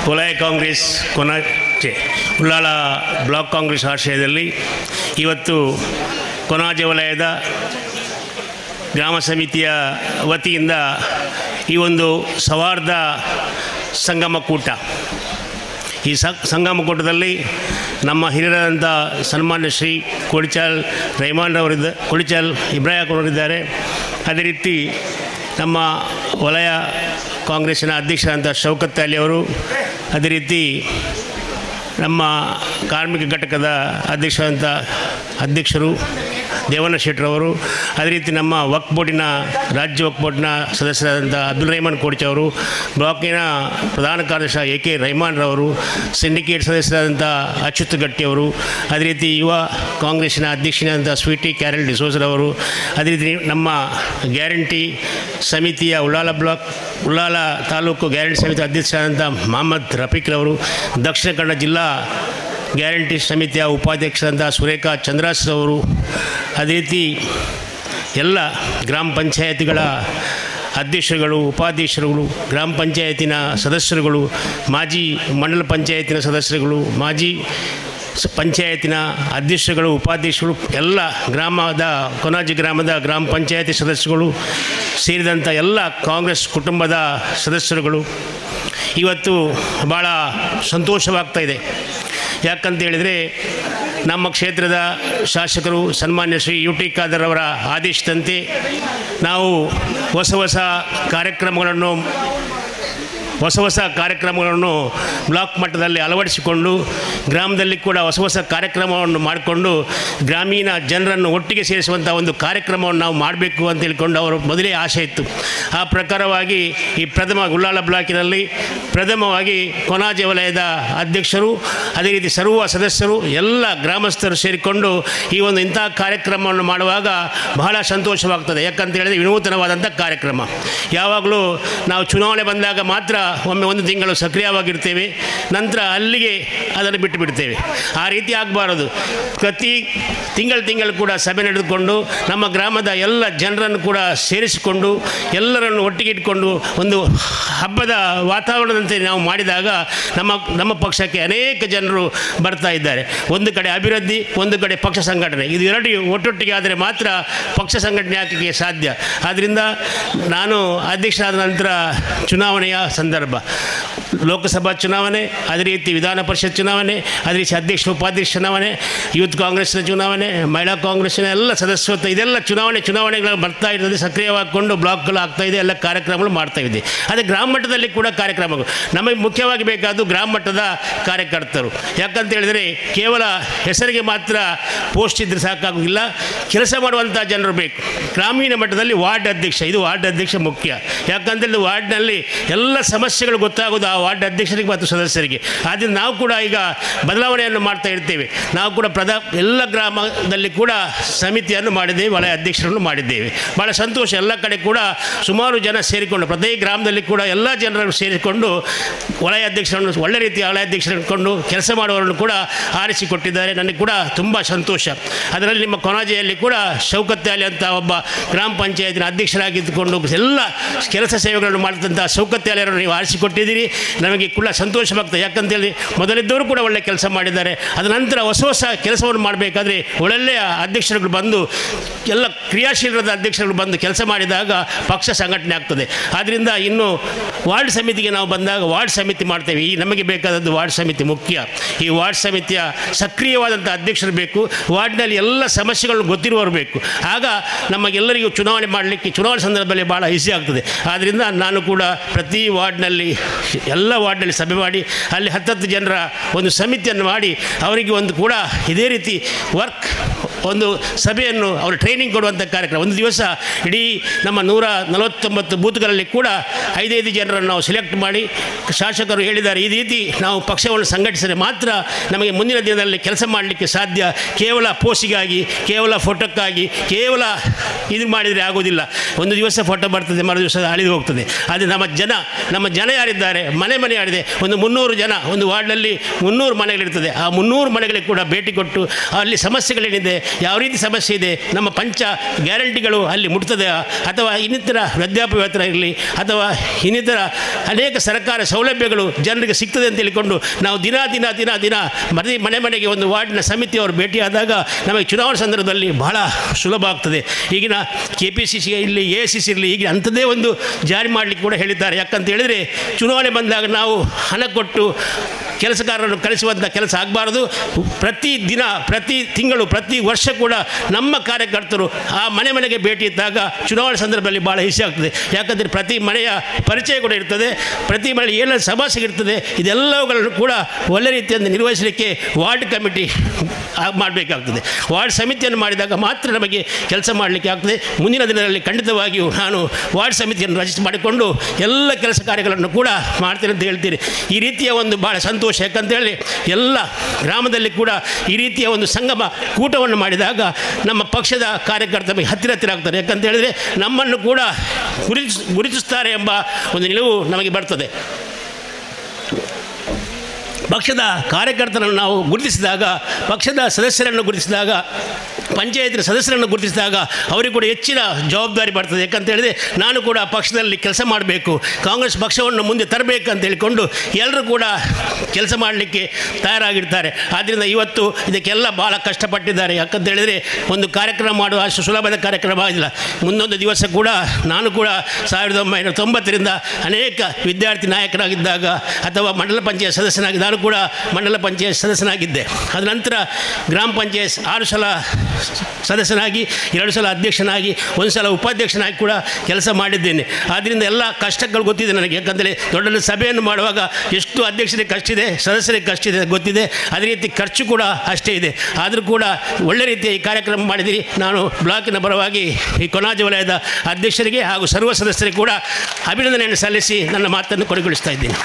ವಲಯ ಕಾಂಗ್ರೆಸ್ ಕೊನಾಜೆ ಉಳ್ಳಾಲ ಬ್ಲಾಕ್ ಕಾಂಗ್ರೆಸ್ ಆಶ್ರಯದಲ್ಲಿ ಇವತ್ತು ಕೊನಾಜೆ ವಲಯದ ಗ್ರಾಮ ಸಮಿತಿಯ ವತಿಯಿಂದ ಈ ಒಂದು ಸೌಹಾರ್ದ ಸಂಗಮ ಕೂಟ, ಈ ಸಂಗಮ ಕೂಟದಲ್ಲಿ ನಮ್ಮ ಹಿರಿಯರಾದಂಥ ಸನ್ಮಾನ್ಯ ಶ್ರೀ ಕೊಳಿಚಾಲ್ ರೈಮಾನ್ ಕೊಳಿಚಾಲ್ ಇಬ್ರಾಹಿಂ ಅವರಿದ್ದಾರೆ. ಅದೇ ರೀತಿ ನಮ್ಮ ವಲಯ ಕಾಂಗ್ರೆಸ್ಸಿನ ಅಧ್ಯಕ್ಷರಾದಂಥ ಶೌಕತ್ ಅಲಿ ಅವರು, ಅದೇ ರೀತಿ ನಮ್ಮ ಕಾರ್ಮಿಕ ಘಟಕದ ಅಧ್ಯಕ್ಷರು ದೇವಣ್ಣ ಶೆಟ್ಟರವರು, ಅದೇ ರೀತಿ ನಮ್ಮ ವಕ್ಫ್ ಬೋರ್ಡಿನ ರಾಜ್ಯ ವಕ್ಫ್ ಬೋರ್ಡ್ನ ಸದಸ್ಯರಾದಂಥ ಅಬ್ದುಲ್ ರಹಮಾನ್ ಕೋಡ್ಚಿ ಅವರು, ಬ್ಲಾಕಿನ ಪ್ರಧಾನ ಕಾರ್ಯದರ್ಶಿ ಎ ಕೆ ರಹಮಾನ್ ರವರು, ಸಿಂಡಿಕೇಟ್ ಸದಸ್ಯರಾದಂಥ ಅಚ್ಯುತ್ ಗಟ್ಟಿಯವರು, ಅದೇ ರೀತಿ ಯುವ ಕಾಂಗ್ರೆಸ್ಸಿನ ಅಧ್ಯಕ್ಷರಾದಂಥ ಸ್ವೀಟಿ ಕ್ಯಾರಲ್ ಡಿಸೋಜರವರು, ಅದೇ ರೀತಿ ನಮ್ಮ ಗ್ಯಾರಂಟಿ ಸಮಿತಿಯ ಉಳ್ಳಾಲ ತಾಲೂಕು ಗ್ಯಾರಂಟಿ ಸಮಿತಿ ಅಧ್ಯಕ್ಷರಾದಂಥ ಮೊಹಮ್ಮದ್ ರಫೀಕ್ರವರು, ದಕ್ಷಿಣ ಕನ್ನಡ ಜಿಲ್ಲಾ ಗ್ಯಾರಂಟಿ ಸಮಿತಿಯ ಉಪಾಧ್ಯಕ್ಷರಾದಂಥ ಸುರೇಖಾ ಚಂದ್ರಾಸ್ ಅವರು, ಅದೇ ರೀತಿ ಎಲ್ಲ ಗ್ರಾಮ ಪಂಚಾಯತಿಗಳ ಅಧ್ಯಕ್ಷರುಗಳು, ಉಪಾಧ್ಯಕ್ಷರುಗಳು, ಗ್ರಾಮ ಪಂಚಾಯತಿನ ಸದಸ್ಯರುಗಳು, ಮಾಜಿ ಮಂಡಲ ಪಂಚಾಯತಿನ ಸದಸ್ಯರುಗಳು, ಮಾಜಿ ಪಂಚಾಯತಿನ ಅಧ್ಯಕ್ಷರುಗಳು, ಉಪಾಧ್ಯಕ್ಷರು, ಎಲ್ಲ ಕೊನಾಜೆ ಗ್ರಾಮದ ಗ್ರಾಮ ಪಂಚಾಯತಿ ಸದಸ್ಯರುಗಳು ಸೇರಿದಂಥ ಎಲ್ಲ ಕಾಂಗ್ರೆಸ್ ಕುಟುಂಬದ ಸದಸ್ಯರುಗಳು, ಇವತ್ತು ಭಾಳ ಸಂತೋಷವಾಗ್ತಾಯಿದೆ. ಯಾಕಂತ ಹೇಳಿದರೆ ನಮ್ಮ ಕ್ಷೇತ್ರದ ಶಾಸಕರು ಸನ್ಮಾನ್ಯ ಶ್ರೀ ಯು ಟಿ ಖಾದರ್ ಅವರ ಆದೇಶದಂತೆ ನಾವು ಹೊಸ ಕಾರ್ಯಕ್ರಮಗಳನ್ನು ಬ್ಲಾಕ್ ಮಟ್ಟದಲ್ಲಿ ಅಳವಡಿಸಿಕೊಂಡು ಗ್ರಾಮದಲ್ಲಿ ಕೂಡ ಹೊಸ ಕಾರ್ಯಕ್ರಮವನ್ನು ಮಾಡಿಕೊಂಡು ಗ್ರಾಮೀಣ ಜನರನ್ನು ಒಟ್ಟಿಗೆ ಸೇರಿಸುವಂಥ ಒಂದು ಕಾರ್ಯಕ್ರಮವನ್ನು ನಾವು ಮಾಡಬೇಕು ಅಂತ ಹೇಳ್ಕೊಂಡು ಅವರು ಮೊದಲೇ ಆಸೆ ಇತ್ತು. ಆ ಪ್ರಕಾರವಾಗಿ ಈ ಉಳ್ಳಾಲ ಬ್ಲಾಕಿನಲ್ಲಿ ಪ್ರಥಮವಾಗಿ ಕೊನಾಜೆ ವಲಯದ ಅಧ್ಯಕ್ಷರು, ಅದೇ ರೀತಿ ಸರ್ವ ಸದಸ್ಯರು, ಎಲ್ಲ ಗ್ರಾಮಸ್ಥರು ಸೇರಿಕೊಂಡು ಈ ಒಂದು ಇಂಥ ಕಾರ್ಯಕ್ರಮವನ್ನು ಮಾಡುವಾಗ ಬಹಳ ಸಂತೋಷವಾಗ್ತದೆ. ಯಾಕಂತ ಹೇಳಿದರೆ ವಿನೂತನವಾದಂಥ ಕಾರ್ಯಕ್ರಮ. ಯಾವಾಗಲೂ ನಾವು ಚುನಾವಣೆ ಬಂದಾಗ ಮಾತ್ರ ಒಮ್ಮೆ ಒಂದು ತಿಂಗಳು ಸಕ್ರಿಯವಾಗಿರ್ತೇವೆ, ನಂತರ ಅಲ್ಲಿಗೆ ಅದನ್ನು ಬಿಟ್ಟು ಬಿಡ್ತೇವೆ. ಆ ರೀತಿ ಆಗಬಾರದು. ಪ್ರತಿ ತಿಂಗಳು ಕೂಡ ಸಭೆ ನಡೆದುಕೊಂಡು ನಮ್ಮ ಗ್ರಾಮದ ಎಲ್ಲ ಜನರನ್ನು ಕೂಡ ಸೇರಿಸಿಕೊಂಡು ಎಲ್ಲರನ್ನು ಒಟ್ಟಿಗೆ ಇಟ್ಕೊಂಡು ಒಂದು ಹಬ್ಬದ ವಾತಾವರಣದಂತೆ ನಾವು ಮಾಡಿದಾಗ ನಮ್ಮ ಪಕ್ಷಕ್ಕೆ ಅನೇಕ ಜನರು ಬರ್ತಾ ಇದ್ದಾರೆ. ಒಂದು ಕಡೆ ಅಭಿವೃದ್ಧಿ, ಒಂದು ಕಡೆ ಪಕ್ಷ ಸಂಘಟನೆ, ಇದು ಎರಡು ಒಟ್ಟೊಟ್ಟಿಗೆ ಆದರೆ ಮಾತ್ರ ಪಕ್ಷ ಸಂಘಟನೆ ಹಾಕಲಿಕ್ಕೆ ಸಾಧ್ಯ. ಆದ್ದರಿಂದ ನಾನು ಅಧ್ಯಕ್ಷರಾದ ನಂತರ ಚುನಾವಣೆಯ ಸಂದರ್ಭ, ಲೋಕಸಭಾ ಚುನಾವಣೆ, ಅದೇ ರೀತಿ ವಿಧಾನ ಪರಿಷತ್ ಚುನಾವಣೆ, ಅದೇ ರೀತಿ ಅಧ್ಯಕ್ಷ ಉಪಾಧ್ಯಕ್ಷ ಚುನಾವಣೆ, ಯೂತ್ ಕಾಂಗ್ರೆಸ್ನ ಚುನಾವಣೆ, ಮಹಿಳಾ ಕಾಂಗ್ರೆಸ್ಸಿನ ಎಲ್ಲ ಸದಸ್ಯತ್ವ, ಇದೆಲ್ಲ ಚುನಾವಣೆಗಳು ಬರ್ತಾ ಇರ್ತದೆ. ಸಕ್ರಿಯವಾಗಿಕೊಂಡು ಬ್ಲಾಕ್ಗಳು ಆಗ್ತಾಯಿದೆ, ಎಲ್ಲ ಕಾರ್ಯಕ್ರಮಗಳು ಮಾಡ್ತಾಯಿದೆ. ಅದೇ ಗ್ರಾಮ ಮಟ್ಟದಲ್ಲಿ ಕೂಡ ಕಾರ್ಯಕ್ರಮಗಳು ನಮಗೆ ಮುಖ್ಯವಾಗಿ ಬೇಕಾದ್ದು ಗ್ರಾಮ ಮಟ್ಟದ ಕಾರ್ಯಕರ್ತರು. ಯಾಕಂತ ಹೇಳಿದರೆ ಕೇವಲ ಹೆಸರಿಗೆ ಮಾತ್ರ ಪೋಸ್ಟ್ ಇದ್ದರೆ ಸಾಕಾಗೋದಿಲ್ಲ, ಕೆಲಸ ಮಾಡುವಂಥ ಜನರು ಬೇಕು. ಗ್ರಾಮೀಣ ಮಟ್ಟದಲ್ಲಿ ವಾರ್ಡ್ ಅಧ್ಯಕ್ಷ, ಇದು ವಾರ್ಡ್ ಅಧ್ಯಕ್ಷ ಮುಖ್ಯ. ಯಾಕಂತೇಳಿದ್ರೆ ವಾರ್ಡ್ನಲ್ಲಿ ಎಲ್ಲ ಸಮಸ್ಯೆಗಳು ಗೊತ್ತಾಗೋದು ಆ ವಾರ್ಡ್ ಅಧ್ಯಕ್ಷರಿಗೆ ಮತ್ತು ಸದಸ್ಯರಿಗೆ. ಆದ್ದರಿಂದ ನಾವು ಕೂಡ ಈಗ ಬದಲಾವಣೆಯನ್ನು ಮಾಡ್ತಾ ಇರ್ತೇವೆ. ನಾವು ಕೂಡ ಎಲ್ಲ ಗ್ರಾಮದಲ್ಲಿ ಕೂಡ ಸಮಿತಿಯನ್ನು ಮಾಡಿದ್ದೇವೆ, ವಲಯ ಅಧ್ಯಕ್ಷರನ್ನು ಮಾಡಿದ್ದೇವೆ. ಭಾಳ ಸಂತೋಷ. ಎಲ್ಲ ಕಡೆ ಕೂಡ ಸುಮಾರು ಜನ ಸೇರಿಕೊಂಡು, ಪ್ರತಿ ಗ್ರಾಮದಲ್ಲಿ ಕೂಡ ಎಲ್ಲ ಜನರನ್ನು ಸೇರಿಕೊಂಡು ವಲಯ ಅಧ್ಯಕ್ಷರನ್ನು, ಒಳ್ಳೆ ರೀತಿಯ ವಲಯ ಅಧ್ಯಕ್ಷರನ್ನು ಇಟ್ಕೊಂಡು ಕೆಲಸ ಮಾಡುವವರನ್ನು ಕೂಡ ಆರಿಸಿಕೊಟ್ಟಿದ್ದಾರೆ. ನನಗೆ ಕೂಡ ತುಂಬ ಸಂತೋಷ. ಅದರಲ್ಲಿ ನಿಮ್ಮ ಕೊನಾಜೆಯಲ್ಲಿ ಕೂಡ ಶೌಕತ್ ಅಲಿ ಅಂತ ಒಬ್ಬ ಗ್ರಾಮ ಪಂಚಾಯತಿನ ಅಧ್ಯಕ್ಷರಾಗಿದ್ದುಕೊಂಡು ಎಲ್ಲ ಕೆಲಸ ಸೇವೆಗಳನ್ನು ಮಾಡಿದಂಥ ಶೌಕತ್ ಅಲಿಯರನ್ನು ನೀವು ಆರಿಸಿಕೊಟ್ಟಿದ್ದೀರಿ. ನಮಗೆ ಕೂಡ ಸಂತೋಷವಾಗ್ತದೆ. ಯಾಕಂತೇಳಿ ಮೊದಲಿದ್ದವರು ಕೂಡ ಒಳ್ಳೆ ಕೆಲಸ ಮಾಡಿದ್ದಾರೆ. ಅದ ನಂತರ ಹೊಸ ಕೆಲಸವನ್ನು ಮಾಡಬೇಕಾದ್ರೆ ಒಳ್ಳೆಯ ಅಧ್ಯಕ್ಷರುಗಳು ಬಂದು, ಎಲ್ಲ ಕ್ರಿಯಾಶೀಲರಾದ ಅಧ್ಯಕ್ಷರುಗಳು ಬಂದು ಕೆಲಸ ಮಾಡಿದಾಗ ಪಕ್ಷ ಸಂಘಟನೆ ಆಗ್ತದೆ. ಆದ್ದರಿಂದ ಇನ್ನು ವಾರ್ಡ್ ಸಮಿತಿಗೆ ನಾವು ಬಂದಾಗ ವಾರ್ಡ್ ಸಮಿತಿ ಮಾಡ್ತೇವೆ. ಈ ನಮಗೆ ಬೇಕಾದದ್ದು ವಾರ್ಡ್ ಸಮಿತಿ ಮುಖ್ಯ. ಈ ವಾರ್ಡ್ ಸಮಿತಿಯ ಸಕ್ರಿಯವಾದಂಥ ಅಧ್ಯಕ್ಷರು ಬೇಕು. ವಾರ್ಡ್ನಲ್ಲಿ ಎಲ್ಲ ಸಮಸ್ಯೆಗಳನ್ನು ಗೊತ್ತಿರುವವರು ಬೇಕು. ಆಗ ನಮಗೆಲ್ಲರಿಗೂ ಚುನಾವಣೆ ಮಾಡಲಿಕ್ಕೆ, ಚುನಾವಣೆ ಸಂದರ್ಭದಲ್ಲಿ ಭಾಳ ಈಸಿ ಆಗ್ತದೆ. ಆದ್ದರಿಂದ ನಾನು ಕೂಡ ಪ್ರತಿ ವಾರ್ಡ್ನಲ್ಲಿ, ಎಲ್ಲ ವಾರ್ಡ್ನಲ್ಲಿ ಸಭೆ ಮಾಡಿ ಅಲ್ಲಿ 10 ಜನರ ಒಂದು ಸಮಿತಿಯನ್ನು ಮಾಡಿ ಅವರಿಗೆ ಒಂದು ಕೂಡ ಇದೇ ರೀತಿ ಒಂದು ಸಭೆಯನ್ನು ಅವರು ಟ್ರೈನಿಂಗ್ ಕೊಡುವಂಥ ಕಾರ್ಯಕ್ರಮ. ಒಂದು ದಿವಸ ಇಡೀ ನಮ್ಮ 149 ಬೂತ್ಗಳಲ್ಲಿ ಕೂಡ 5 ಜನರನ್ನು ನಾವು ಸೆಲೆಕ್ಟ್ ಮಾಡಿ, ಶಾಸಕರು ಹೇಳಿದ್ದಾರೆ ಈ ರೀತಿ ನಾವು ಪಕ್ಷವನ್ನು ಸಂಘಟಿಸಿದರೆ ಮಾತ್ರ ನಮಗೆ ಮುಂದಿನ ದಿನದಲ್ಲಿ ಕೆಲಸ ಮಾಡಲಿಕ್ಕೆ ಸಾಧ್ಯ. ಕೇವಲ ಪೋಸ್ಟಿಗಾಗಿ, ಕೇವಲ ಫೋಟೋಕ್ಕಾಗಿ, ಕೇವಲ ಇದು ಮಾಡಿದರೆ ಆಗೋದಿಲ್ಲ. ಒಂದು ದಿವಸ ಫೋಟೋ ಬರ್ತದೆ, ಮರು ದಿವಸ ಅಳಿದು ಹೋಗ್ತದೆ. ಆದರೆ ನಮ್ಮ ಜನ ಯಾರಿದ್ದಾರೆ, ಮನೆ ಆಡಿದೆ. ಒಂದು 300 ಜನ, ಒಂದು ವಾರ್ಡ್ನಲ್ಲಿ 300 ಮನೆಗಳಿರ್ತದೆ. ಆ 300 ಮನೆಗಳಿಗೆ ಕೂಡ ಭೇಟಿ ಕೊಟ್ಟು ಅಲ್ಲಿ ಸಮಸ್ಯೆಗಳೇನಿದೆ, ಯಾವ ರೀತಿ ಸಮಸ್ಯೆ ಇದೆ, ನಮ್ಮ ಪಂಚ ಗ್ಯಾರಂಟಿಗಳು ಅಲ್ಲಿ ಮುಟ್ತದೆ ಅಥವಾ ಇನ್ನಿತರ ವೃದ್ಧಾಪ್ಯ ವೇತನ ಇರಲಿ ಅಥವಾ ಇನ್ನಿತರ ಅನೇಕ ಸರ್ಕಾರ ಸೌಲಭ್ಯಗಳು ಜನರಿಗೆ ಸಿಗ್ತದೆ ಅಂತ ಹೇಳಿಕೊಂಡು ನಾವು ದಿನ ಮನೆ ಮನೆಗೆ ಒಂದು ವಾರ್ಡ್ನ ಸಮಿತಿಯವರು ಭೇಟಿಯಾದಾಗ ನಮಗೆ ಚುನಾವಣಾ ಸಂದರ್ಭದಲ್ಲಿ ಬಹಳ ಸುಲಭ ಆಗ್ತದೆ. ಈಗಿನ KPCC ಇರಲಿ ACC ಇರಲಿ ಈಗಿನ ಅಂಥದ್ದೇ ಒಂದು ಜಾರಿ ಮಾಡಲಿಕ್ಕೆ ಕೂಡ ಹೇಳಿದ್ದಾರೆ. ಯಾಕಂತ ಹೇಳಿದರೆ ಚುನಾವಣೆ ಬಂದಾಗ ನಾವು ಹಣ ಕೊಟ್ಟು ಕೆಲಸಗಾರರನ್ನು ಕಳಿಸುವಂಥ ಕೆಲಸ ಆಗಬಾರ್ದು. ಪ್ರತಿ ದಿನ, ಪ್ರತಿ ತಿಂಗಳು, ಪ್ರತಿ ವರ್ಷ ಕೂಡ ನಮ್ಮ ಕಾರ್ಯಕರ್ತರು ಆ ಮನೆಗೆ ಭೇಟಿ ಇದ್ದಾಗ ಚುನಾವಣೆ ಸಂದರ್ಭದಲ್ಲಿ ಭಾಳ ಈಸಿ ಆಗ್ತದೆ. ಯಾಕಂದರೆ ಪ್ರತಿ ಮನೆಯ ಪರಿಚಯ ಕೂಡ ಇರ್ತದೆ, ಪ್ರತಿ ಮನೆಯಲ್ಲಿ ಏನೆಲ್ಲ ಸಮಸ್ಯೆ ಇರ್ತದೆ, ಇದೆಲ್ಲವುಗಳನ್ನು ಕೂಡ ಒಳ್ಳೆ ರೀತಿಯಿಂದ ನಿರ್ವಹಿಸಲಿಕ್ಕೆ ವಾರ್ಡ್ ಕಮಿಟಿ ಮಾಡಬೇಕಾಗ್ತದೆ. ವಾರ್ಡ್ ಸಮಿತಿಯನ್ನು ಮಾಡಿದಾಗ ಮಾತ್ರ ನಮಗೆ ಕೆಲಸ ಮಾಡಲಿಕ್ಕೆ ಆಗ್ತದೆ. ಮುಂದಿನ ದಿನದಲ್ಲಿ ಖಂಡಿತವಾಗಿಯೂ ನಾನು ವಾರ್ಡ್ ಸಮಿತಿಯನ್ನು ರಚಿಸಿ ಮಾಡಿಕೊಂಡು ಎಲ್ಲ ಕೆಲಸ ಕಾರ್ಯಗಳನ್ನು ಕೂಡ ಮಾಡ್ತೇನೆ ಅಂತ ಹೇಳ್ತೀನಿ. ಈ ರೀತಿಯ ಒಂದು ಭಾಳ ಸಂತೋಷ. ಯಾಕಂತೇಳಿ ಎಲ್ಲ ಗ್ರಾಮದಲ್ಲಿ ಕೂಡ ಈ ರೀತಿಯ ಒಂದು ಸಂಗಮ ಕೂಟವನ್ನು ಮಾಡಿದಾಗ ನಮ್ಮ ಪಕ್ಷದ ಕಾರ್ಯಕರ್ತರಿಗೆ ಹತ್ತಿರ ಆಗ್ತಾರೆ. ಯಾಕಂತ ಹೇಳಿದರೆ ನಮ್ಮನ್ನು ಕೂಡ ಗುರುತಿಸ್ತಾರೆ ಎಂಬ ಒಂದು ನಿಲುವು ನಮಗೆ ಬರ್ತದೆ. ಪಕ್ಷದ ಕಾರ್ಯಕರ್ತರನ್ನು ನಾವು ಗುರುತಿಸಿದಾಗ, ಪಕ್ಷದ ಸದಸ್ಯರನ್ನು ಗುರುತಿಸಿದಾಗ, ಪಂಚಾಯತಿನ ಸದಸ್ಯರನ್ನು ಗುರುತಿಸಿದಾಗ ಅವರಿಗೆ ಕೂಡ ಹೆಚ್ಚಿನ ಜವಾಬ್ದಾರಿ ಬರ್ತದೆ. ಯಾಕಂತ ಹೇಳಿದರೆ ನಾನು ಕೂಡ ಪಕ್ಷದಲ್ಲಿ ಕೆಲಸ ಮಾಡಬೇಕು, ಕಾಂಗ್ರೆಸ್ ಪಕ್ಷವನ್ನು ಮುಂದೆ ತರಬೇಕು ಅಂತ ಹೇಳಿಕೊಂಡು ಎಲ್ಲರೂ ಕೂಡ ಕೆಲಸ ಮಾಡಲಿಕ್ಕೆ ತಯಾರಾಗಿರ್ತಾರೆ. ಆದ್ದರಿಂದ ಇವತ್ತು ಇದಕ್ಕೆಲ್ಲ ಭಾಳ ಕಷ್ಟಪಟ್ಟಿದ್ದಾರೆ. ಯಾಕಂತ ಹೇಳಿದರೆ ಒಂದು ಕಾರ್ಯಕ್ರಮ ಮಾಡುವ ಅಷ್ಟು ಸುಲಭದ ಕಾರ್ಯಕ್ರಮ ಆಗಿಲ್ಲ. ಮುಂದೊಂದು ದಿವಸ ಕೂಡ ನಾನು ಕೂಡ 1990ರಿಂದ ಅನೇಕ ವಿದ್ಯಾರ್ಥಿ ನಾಯಕರಾಗಿದ್ದಾಗ ಅಥವಾ ಮಂಡಲ ಪಂಚಾಯತ್ ಸದಸ್ಯನಾಗಿ ನಾನು ಕೂಡ ಮಂಡಲ ಪಂಚಾಯತ್ ಸದಸ್ಯನಾಗಿದ್ದೆ. ಅದ ನಂತರ ಗ್ರಾಮ ಪಂಚಾಯತ್ 6 ಸಲ ಸದಸ್ಯನಾಗಿ, 2 ಸಲ ಅಧ್ಯಕ್ಷನಾಗಿ, 1 ಸಲ ಉಪಾಧ್ಯಕ್ಷನಾಗಿ ಕೂಡ ಕೆಲಸ ಮಾಡಿದ್ದೇನೆ. ಆದ್ದರಿಂದ ಎಲ್ಲ ಕಷ್ಟಗಳು ಗೊತ್ತಿದೆ ನನಗೆ. ಯಾಕಂದರೆ ದೊಡ್ಡ ಸಭೆಯನ್ನು ಮಾಡುವಾಗ ಎಷ್ಟು ಅಧ್ಯಕ್ಷರಿಗೆ ಕಷ್ಟಿದೆ, ಸದಸ್ಯರಿಗೆ ಕಷ್ಟಿದೆ ಗೊತ್ತಿದೆ. ಅದೇ ರೀತಿ ಖರ್ಚು ಕೂಡ ಅಷ್ಟೇ ಇದೆ. ಆದರೂ ಕೂಡ ಒಳ್ಳೆ ರೀತಿಯ ಈ ಕಾರ್ಯಕ್ರಮ ಮಾಡಿದಿರಿ. ನಾನು ಬ್ಲಾಕಿನ ಪರವಾಗಿ ಈ ಕೊನಾಜೆ ವಲಯದ ಅಧ್ಯಕ್ಷರಿಗೆ ಹಾಗೂ ಸರ್ವ ಸದಸ್ಯರಿಗೆ ಕೂಡ ಅಭಿನಂದನೆಯನ್ನು ಸಲ್ಲಿಸಿ ನನ್ನ ಮಾತನ್ನು ಕೊನೆಗೊಳಿಸ್ತಾ ಇದ್ದೀನಿ.